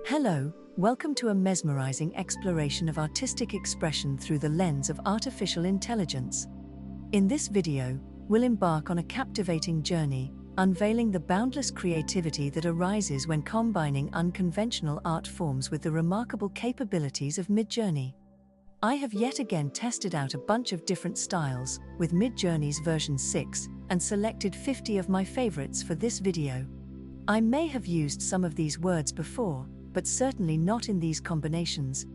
Hello, welcome to a mesmerizing exploration of artistic expression through the lens of artificial intelligence. In this video, we'll embark on a captivating journey, unveiling the boundless creativity that arises when combining unconventional art forms with the remarkable capabilities of Midjourney. I have yet again tested out a bunch of different styles with Midjourney's version 6 and selected 50 of my favorites for this video. I may have used some of these words before, but certainly not in these combinations.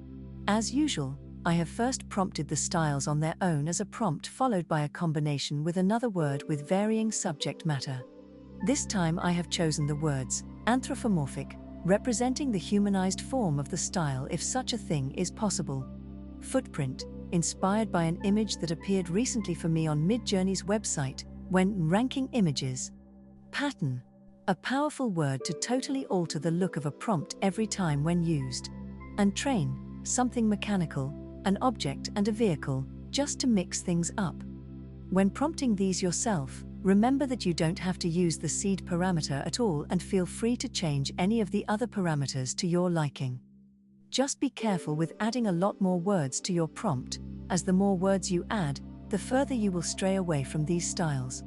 As usual, I have first prompted the styles on their own as a prompt followed by a combination with another word with varying subject matter. This time I have chosen the words anthropomorphic, representing the humanized form of the style if such a thing is possible. Footprint, inspired by an image that appeared recently for me on Midjourney's website when ranking images. Pattern, a powerful word to totally alter the look of a prompt every time when used. And train, something mechanical, an object and a vehicle, just to mix things up. When prompting these yourself, remember that you don't have to use the seed parameter at all and feel free to change any of the other parameters to your liking. Just be careful with adding a lot more words to your prompt, as the more words you add, the further you will stray away from these styles.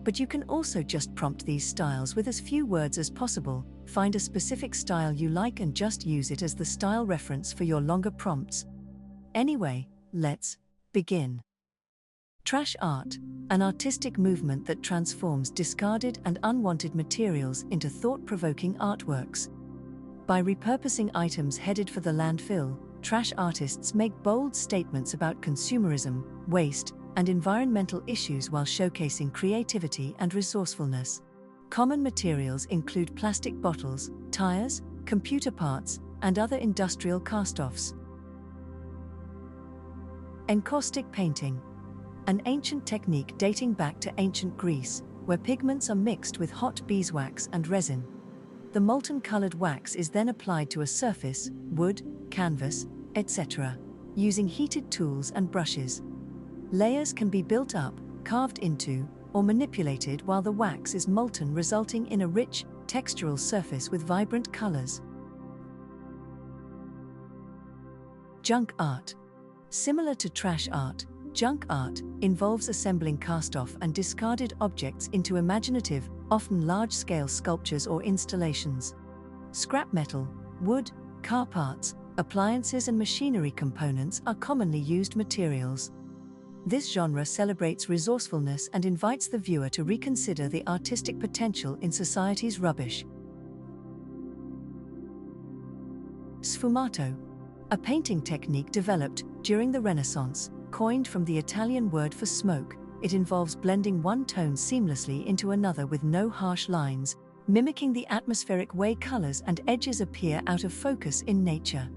But you can also just prompt these styles with as few words as possible, find a specific style you like and just use it as the style reference for your longer prompts. Anyway, let's begin. Trash art, an artistic movement that transforms discarded and unwanted materials into thought-provoking artworks. By repurposing items headed for the landfill, trash artists make bold statements about consumerism, waste, and environmental issues while showcasing creativity and resourcefulness. Common materials include plastic bottles, tires, computer parts, and other industrial cast-offs. Encaustic painting, an ancient technique dating back to ancient Greece, where pigments are mixed with hot beeswax and resin. The molten colored wax is then applied to a surface, wood, canvas, etc., using heated tools and brushes. Layers can be built up, carved into, or manipulated while the wax is molten, resulting in a rich, textural surface with vibrant colors. Junk art. Similar to trash art, junk art involves assembling cast-off and discarded objects into imaginative, often large-scale sculptures or installations. Scrap metal, wood, car parts, appliances and machinery components are commonly used materials. This genre celebrates resourcefulness and invites the viewer to reconsider the artistic potential in society's rubbish. Sfumato, a painting technique developed during the Renaissance, coined from the Italian word for smoke. It involves blending one tone seamlessly into another with no harsh lines, mimicking the atmospheric way colors and edges appear out of focus in nature.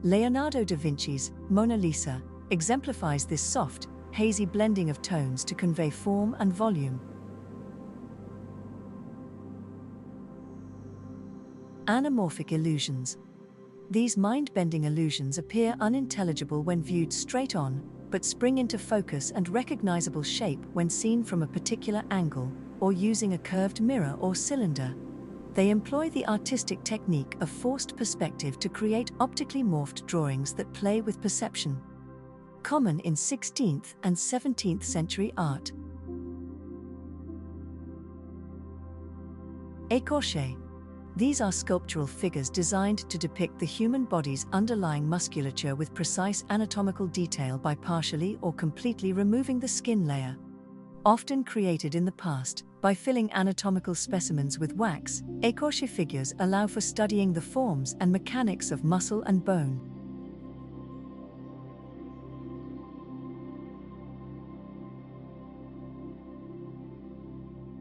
Leonardo da Vinci's Mona Lisa exemplifies this soft, hazy blending of tones to convey form and volume. Anamorphic illusions. These mind-bending illusions appear unintelligible when viewed straight on, but spring into focus and recognizable shape when seen from a particular angle, or using a curved mirror or cylinder. They employ the artistic technique of forced perspective to create optically morphed drawings that play with perception. Common in 16th and 17th century art. Écorché. These are sculptural figures designed to depict the human body's underlying musculature with precise anatomical detail by partially or completely removing the skin layer. Often created in the past, by filling anatomical specimens with wax, écorché figures allow for studying the forms and mechanics of muscle and bone.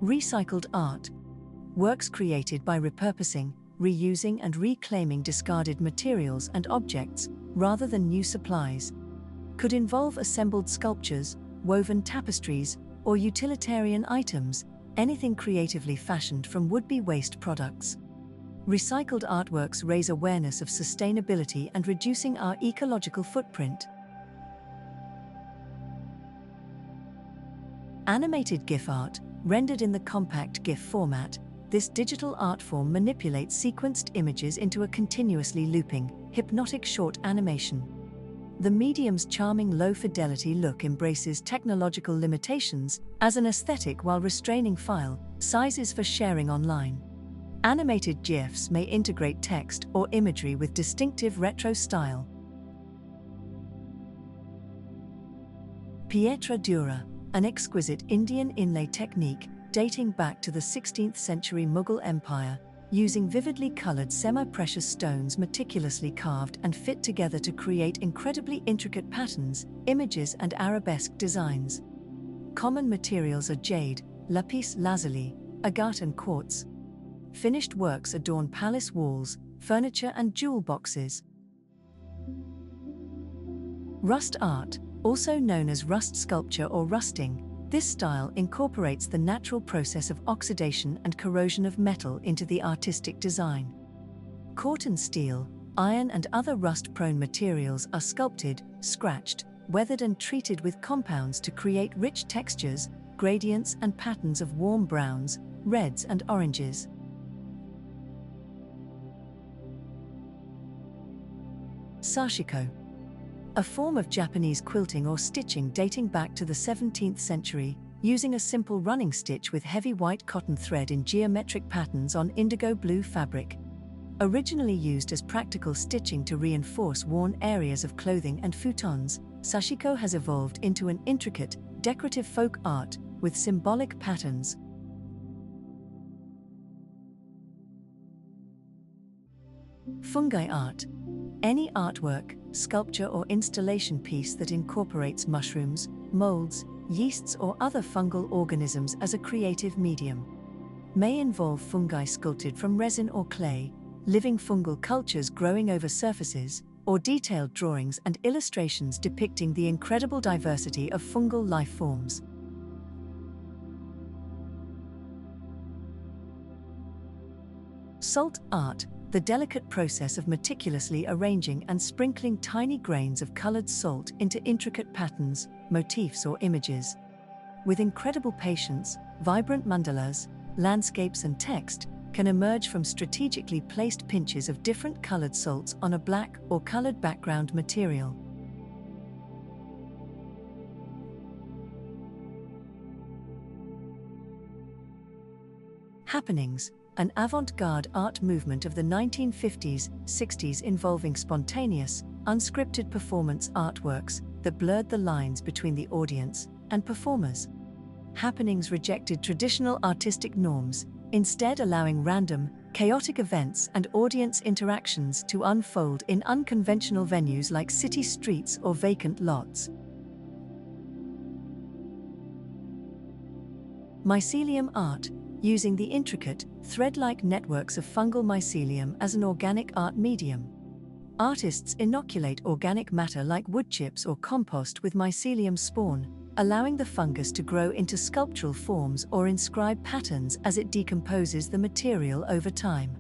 Recycled art. Works created by repurposing, reusing and reclaiming discarded materials and objects, rather than new supplies. Could involve assembled sculptures, woven tapestries, or utilitarian items, anything creatively fashioned from would-be waste products. Recycled artworks raise awareness of sustainability and reducing our ecological footprint. Animated GIF art, rendered in the compact GIF format, This digital art form manipulates sequenced images into a continuously looping, hypnotic short animation. The medium's charming low-fidelity look embraces technological limitations as an aesthetic while restraining file sizes for sharing online. Animated GIFs may integrate text or imagery with distinctive retro style. Pietra Dura, an exquisite Indian inlay technique dating back to the 16th century Mughal Empire, using vividly colored semi-precious stones meticulously carved and fit together to create incredibly intricate patterns, images and arabesque designs. Common materials are jade, lapis lazuli, agate and quartz. Finished works adorn palace walls, furniture and jewel boxes. Rust art, also known as rust sculpture or rusting, this style incorporates the natural process of oxidation and corrosion of metal into the artistic design. Corten steel, iron and other rust-prone materials are sculpted, scratched, weathered and treated with compounds to create rich textures, gradients and patterns of warm browns, reds and oranges. Sashiko, a form of Japanese quilting or stitching dating back to the 17th century, using a simple running stitch with heavy white cotton thread in geometric patterns on indigo blue fabric. Originally used as practical stitching to reinforce worn areas of clothing and futons, sashiko has evolved into an intricate, decorative folk art with symbolic patterns. Fungi art. Any artwork, sculpture or installation piece that incorporates mushrooms, molds, yeasts or other fungal organisms as a creative medium. May involve fungi sculpted from resin or clay, living fungal cultures growing over surfaces, or detailed drawings and illustrations depicting the incredible diversity of fungal life forms. Salt art, the delicate process of meticulously arranging and sprinkling tiny grains of colored salt into intricate patterns, motifs or images. With incredible patience, vibrant mandalas, landscapes and text can emerge from strategically placed pinches of different colored salts on a black or colored background material. Happenings, an avant-garde art movement of the 1950s, 60s involving spontaneous, unscripted performance artworks that blurred the lines between the audience and performers. Happenings rejected traditional artistic norms, instead allowing random, chaotic events and audience interactions to unfold in unconventional venues like city streets or vacant lots. Mycelium Art, using the intricate, thread-like networks of fungal mycelium as an organic art medium. Artists inoculate organic matter like wood chips or compost with mycelium spawn, allowing the fungus to grow into sculptural forms or inscribe patterns as it decomposes the material over time.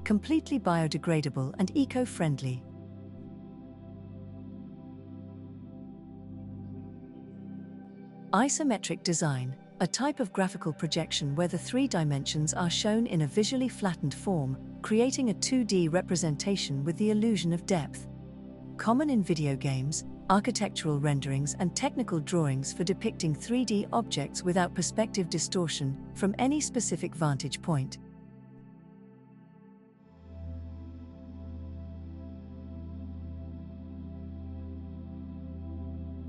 Completely biodegradable and eco-friendly. Isometric design, a type of graphical projection where the three dimensions are shown in a visually flattened form, creating a 2D representation with the illusion of depth. Common in video games, architectural renderings and technical drawings for depicting 3D objects without perspective distortion from any specific vantage point.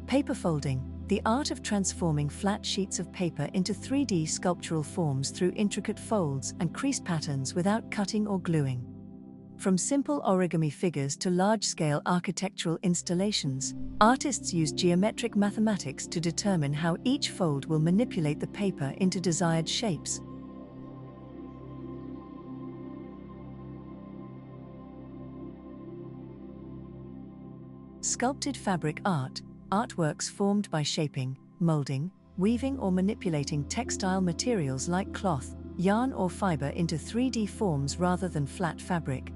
Paper folding, the art of transforming flat sheets of paper into 3D sculptural forms through intricate folds and crease patterns without cutting or gluing. From simple origami figures to large-scale architectural installations, artists use geometric mathematics to determine how each fold will manipulate the paper into desired shapes. Sculpted Fabric Art, artworks formed by shaping, molding, weaving or manipulating textile materials like cloth, yarn or fiber into 3D forms rather than flat fabric.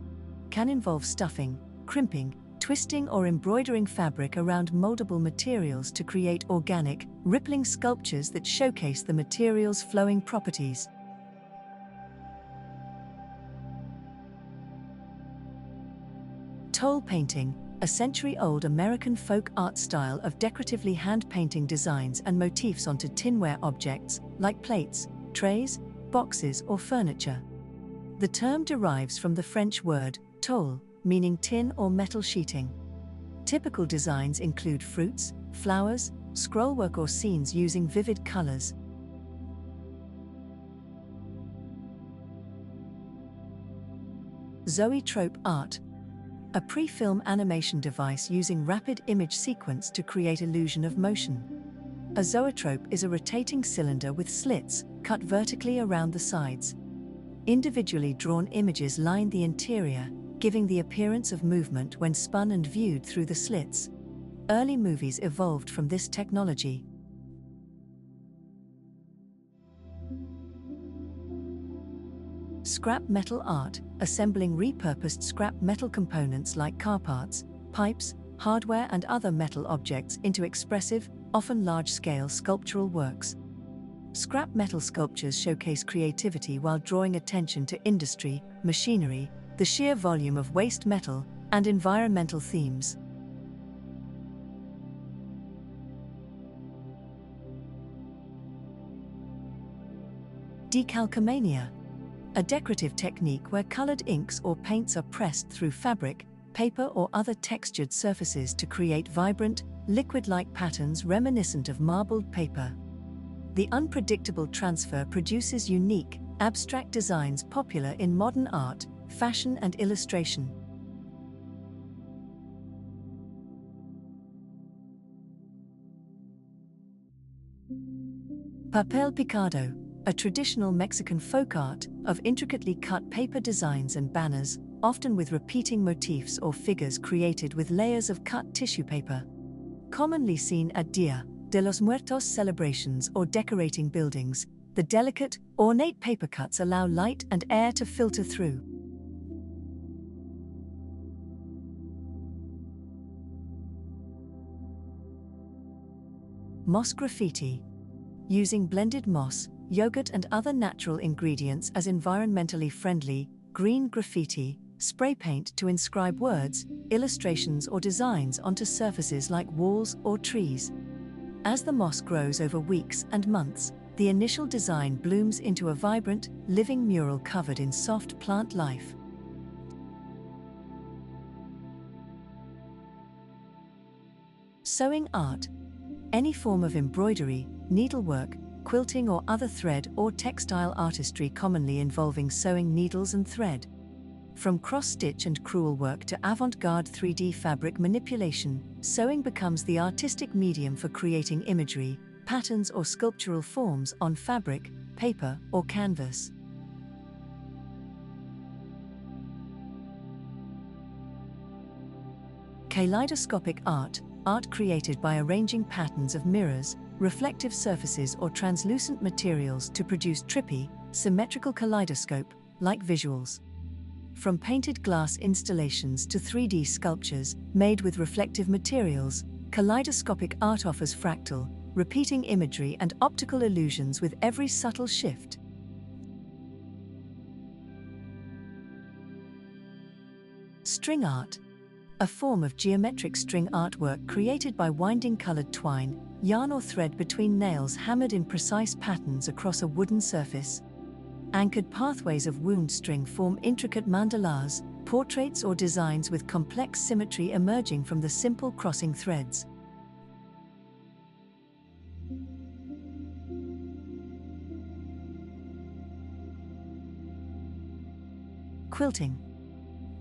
Can involve stuffing, crimping, twisting or embroidering fabric around moldable materials to create organic, rippling sculptures that showcase the material's flowing properties. Tole Painting, a century-old American folk art style of decoratively hand-painting designs and motifs onto tinware objects, like plates, trays, boxes, or furniture. The term derives from the French word tole, meaning tin or metal sheeting. Typical designs include fruits, flowers, scrollwork, or scenes using vivid colors. Zoetrope Art, a pre-film animation device using rapid image sequence to create illusion of motion. A zoetrope is a rotating cylinder with slits cut vertically around the sides. Individually drawn images line the interior, giving the appearance of movement when spun and viewed through the slits. Early movies evolved from this technology. Scrap metal art, assembling repurposed scrap metal components like car parts, pipes, hardware, and other metal objects into expressive, often large-scale sculptural works. Scrap metal sculptures showcase creativity while drawing attention to industry, machinery, the sheer volume of waste metal, and environmental themes. Decalcomania, a decorative technique where colored inks or paints are pressed through fabric, paper, or other textured surfaces to create vibrant, liquid-like patterns reminiscent of marbled paper. The unpredictable transfer produces unique, abstract designs popular in modern art, fashion, and illustration. Papel Picado, a traditional Mexican folk art of intricately cut paper designs and banners, often with repeating motifs or figures created with layers of cut tissue paper. Commonly seen at Dia de los Muertos celebrations or decorating buildings, the delicate, ornate paper cuts allow light and air to filter through. Moss graffiti. Using blended moss, yogurt, and other natural ingredients as environmentally friendly, green graffiti, spray paint to inscribe words, illustrations, or designs onto surfaces like walls or trees. As the moss grows over weeks and months, the initial design blooms into a vibrant, living mural covered in soft plant life. Sewing art. Any form of embroidery, needlework, quilting, or other thread or textile artistry commonly involving sewing needles and thread. From cross-stitch and crewel work to avant-garde 3D fabric manipulation, sewing becomes the artistic medium for creating imagery, patterns, or sculptural forms on fabric, paper, or canvas. Kaleidoscopic art, art created by arranging patterns of mirrors, reflective surfaces, or translucent materials to produce trippy, symmetrical kaleidoscope-like visuals. From painted glass installations to 3D sculptures made with reflective materials, kaleidoscopic art offers fractal, repeating imagery and optical illusions with every subtle shift. String art. A form of geometric string artwork created by winding colored twine, yarn, or thread between nails hammered in precise patterns across a wooden surface. Anchored pathways of wound string form intricate mandalas, portraits, or designs with complex symmetry emerging from the simple crossing threads. Quilting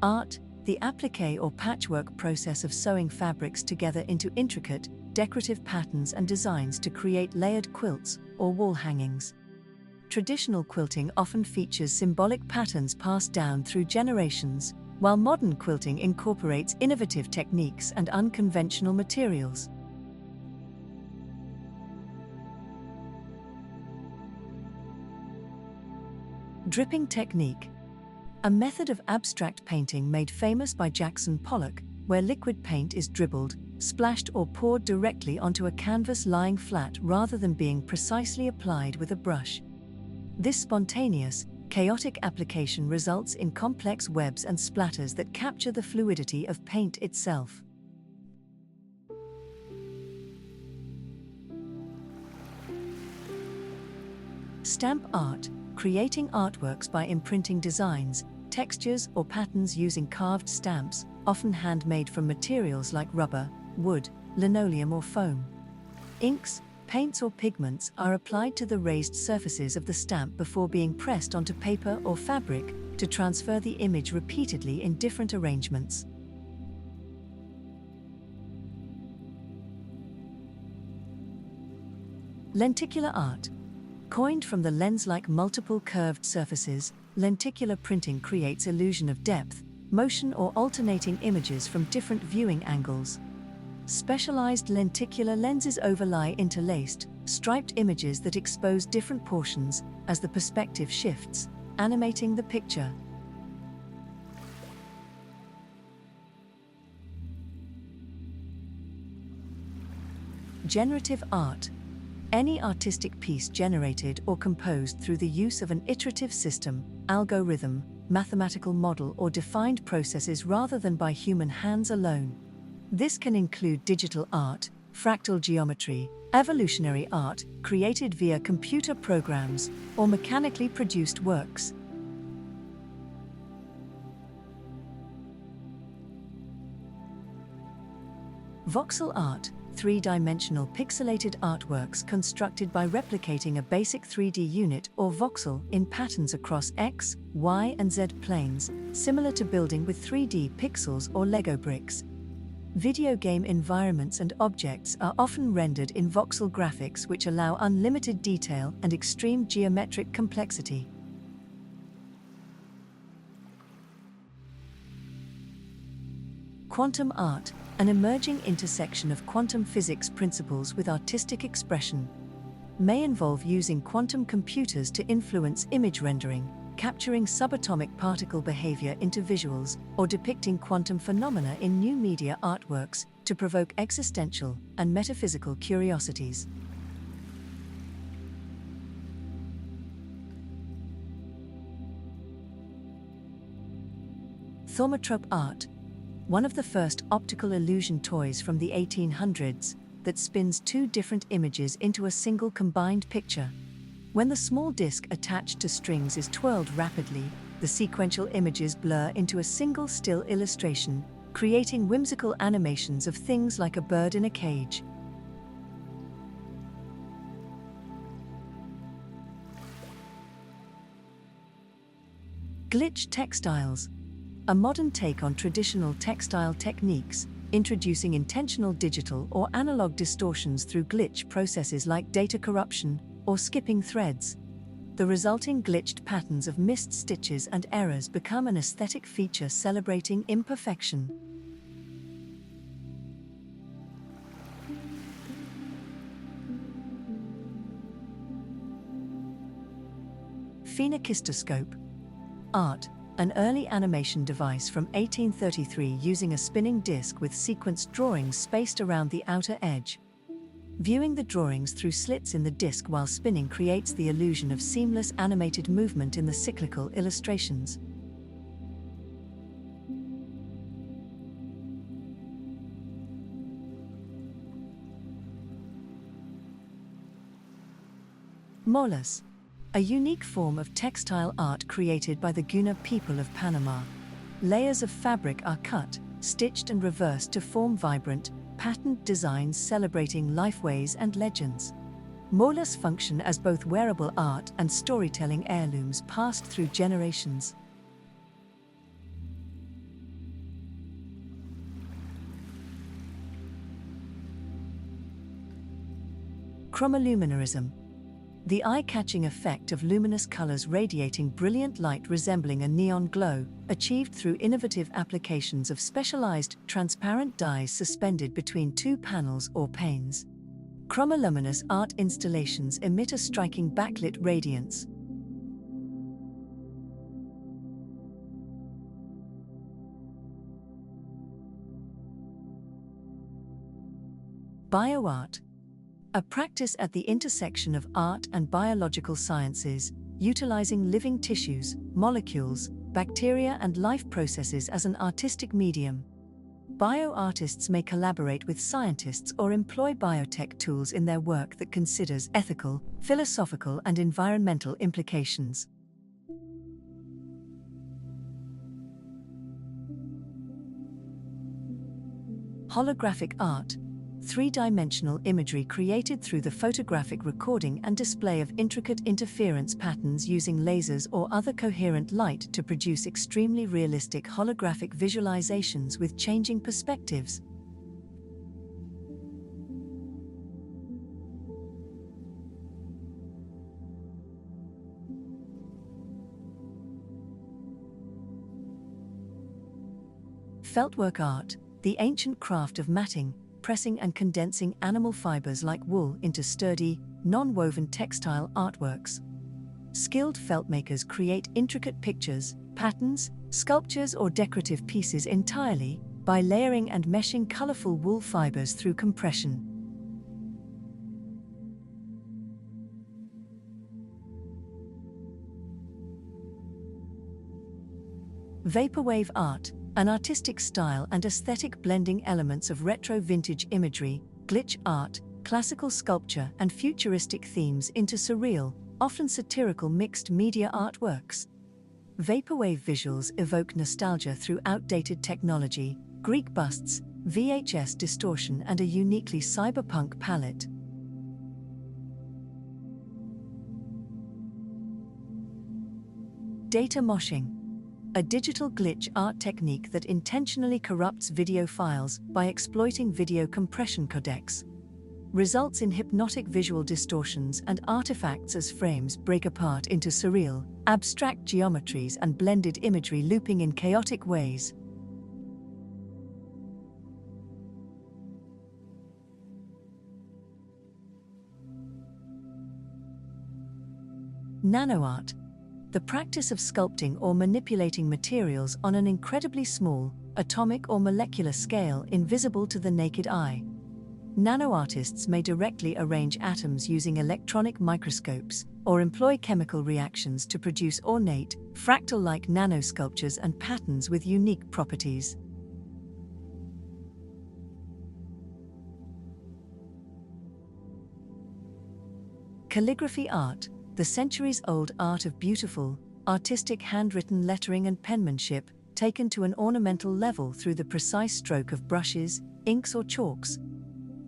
art, the applique or patchwork process of sewing fabrics together into intricate, decorative patterns and designs to create layered quilts or wall hangings. Traditional quilting often features symbolic patterns passed down through generations, while modern quilting incorporates innovative techniques and unconventional materials. Dripping technique. A method of abstract painting made famous by Jackson Pollock, where liquid paint is dribbled, splashed, or poured directly onto a canvas lying flat rather than being precisely applied with a brush. This spontaneous, Chaotic application results in complex webs and splatters that capture the fluidity of paint itself. Stamp art, creating artworks by imprinting designs, textures, or patterns using carved stamps, often handmade from materials like rubber, wood, linoleum, or foam. Inks, paints, or pigments are applied to the raised surfaces of the stamp before being pressed onto paper or fabric to transfer the image repeatedly in different arrangements. Lenticular art. Coined from the lens-like multiple curved surfaces, lenticular printing creates illusion of depth, motion, or alternating images from different viewing angles. Specialized lenticular lenses overlay interlaced, striped images that expose different portions as the perspective shifts, animating the picture. Generative art. Any artistic piece generated or composed through the use of an iterative system, algorithm, mathematical model, or defined processes rather than by human hands alone. This can include digital art, fractal geometry, evolutionary art, created via computer programs, or mechanically produced works. Voxel art. Three-dimensional pixelated artworks constructed by replicating a basic 3D unit or voxel in patterns across X, Y, and Z planes, similar to building with 3D pixels or Lego bricks. Video game environments and objects are often rendered in voxel graphics, which allow unlimited detail and extreme geometric complexity. Quantum art. An emerging intersection of quantum physics principles with artistic expression, may involve using quantum computers to influence image rendering, capturing subatomic particle behavior into visuals, or depicting quantum phenomena in new media artworks to provoke existential and metaphysical curiosities. Thaumatrope art. One of the first optical illusion toys from the 1800s that spins two different images into a single combined picture. When the small disc attached to strings is twirled rapidly, the sequential images blur into a single still illustration, creating whimsical animations of things like a bird in a cage. Glitch textiles. A modern take on traditional textile techniques, introducing intentional digital or analog distortions through glitch processes like data corruption or skipping threads. The resulting glitched patterns of missed stitches and errors become an aesthetic feature celebrating imperfection. Phenakistoscope Art. An early animation device from 1833 using a spinning disc with sequenced drawings spaced around the outer edge. Viewing the drawings through slits in the disc while spinning creates the illusion of seamless animated movement in the cyclical illustrations. Molas. A unique form of textile art created by the Guna people of Panama. Layers of fabric are cut, stitched and reversed to form vibrant, patterned designs celebrating lifeways and legends. Molas function as both wearable art and storytelling heirlooms passed through generations. Chromoluminarism. The eye-catching effect of luminous colors radiating brilliant light resembling a neon glow, achieved through innovative applications of specialized, transparent dyes suspended between two panels or panes. Chromoluminous art installations emit a striking backlit radiance. Bioart. A practice at the intersection of art and biological sciences, utilizing living tissues, molecules, bacteria and life processes as an artistic medium. Bioartists may collaborate with scientists or employ biotech tools in their work that considers ethical, philosophical and environmental implications. Holographic art, three-dimensional imagery created through the photographic recording and display of intricate interference patterns using lasers or other coherent light to produce extremely realistic holographic visualizations with changing perspectives. Feltwork art, the ancient craft of matting, pressing and condensing animal fibers like wool into sturdy, non-woven textile artworks. Skilled felt makers create intricate pictures, patterns, sculptures or decorative pieces entirely by layering and meshing colorful wool fibers through compression. Vaporwave art, an artistic style and aesthetic blending elements of retro vintage imagery, glitch art, classical sculpture and futuristic themes into surreal, often satirical mixed media artworks. Vaporwave visuals evoke nostalgia through outdated technology, Greek busts, VHS distortion and a uniquely cyberpunk palette. Data moshing, a digital glitch art technique that intentionally corrupts video files by exploiting video compression codecs. Results in hypnotic visual distortions and artifacts as frames break apart into surreal, abstract geometries and blended imagery looping in chaotic ways. Nanoart, the practice of sculpting or manipulating materials on an incredibly small, atomic or molecular scale invisible to the naked eye. Nanoartists may directly arrange atoms using electronic microscopes, or employ chemical reactions to produce ornate, fractal-like nanosculptures and patterns with unique properties. Calligraphy art, the centuries-old art of beautiful, artistic handwritten lettering and penmanship, taken to an ornamental level through the precise stroke of brushes, inks or chalks.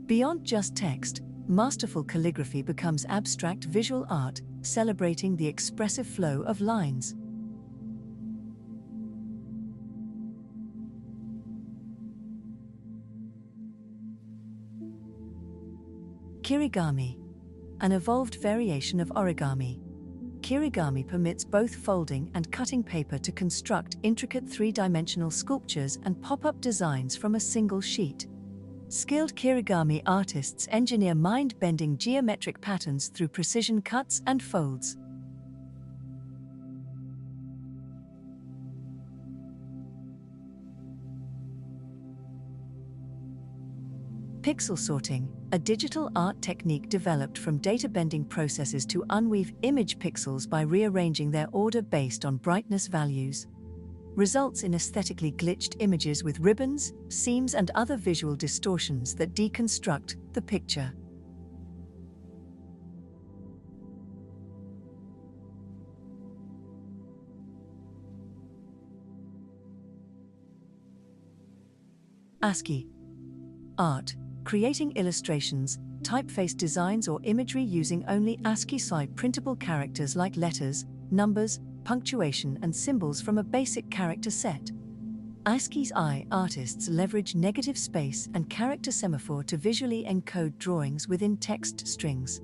Beyond just text, masterful calligraphy becomes abstract visual art, celebrating the expressive flow of lines. Kirigami, an evolved variation of origami. Kirigami permits both folding and cutting paper to construct intricate three-dimensional sculptures and pop-up designs from a single sheet. Skilled kirigami artists engineer mind-bending geometric patterns through precision cuts and folds. Pixel sorting, a digital art technique developed from data bending processes to unweave image pixels by rearranging their order based on brightness values. Results in aesthetically glitched images with ribbons, seams and other visual distortions that deconstruct the picture. ASCII Art, creating illustrations, typeface designs or imagery using only ASCII-side printable characters like letters, numbers, punctuation and symbols from a basic character set. ASCII artists leverage negative space and character semaphore to visually encode drawings within text strings.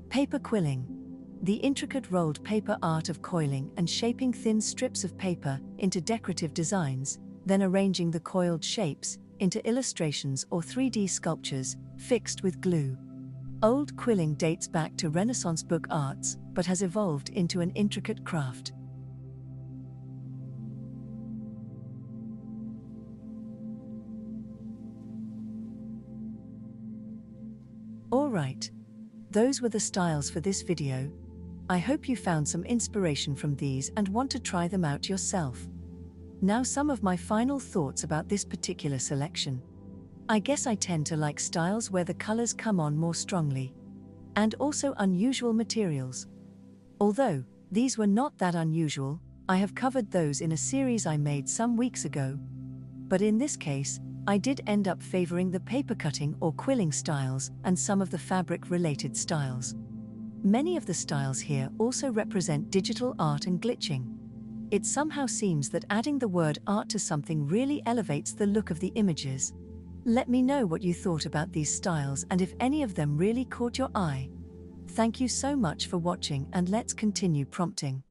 Paper quilling, the intricate rolled paper art of coiling and shaping thin strips of paper into decorative designs, then arranging the coiled shapes into illustrations or 3D sculptures fixed with glue. Old quilling dates back to Renaissance book arts, but has evolved into an intricate craft. Alright. Those were the styles for this video. I hope you found some inspiration from these and want to try them out yourself. Now some of my final thoughts about this particular selection. I guess I tend to like styles where the colors come on more strongly. And also unusual materials. Although, these were not that unusual, I have covered those in a series I made some weeks ago. But in this case, I did end up favoring the paper cutting or quilling styles and some of the fabric-related styles. Many of the styles here also represent digital art and glitching. It somehow seems that adding the word art to something really elevates the look of the images. Let me know what you thought about these styles and if any of them really caught your eye. Thank you so much for watching, and let's continue prompting.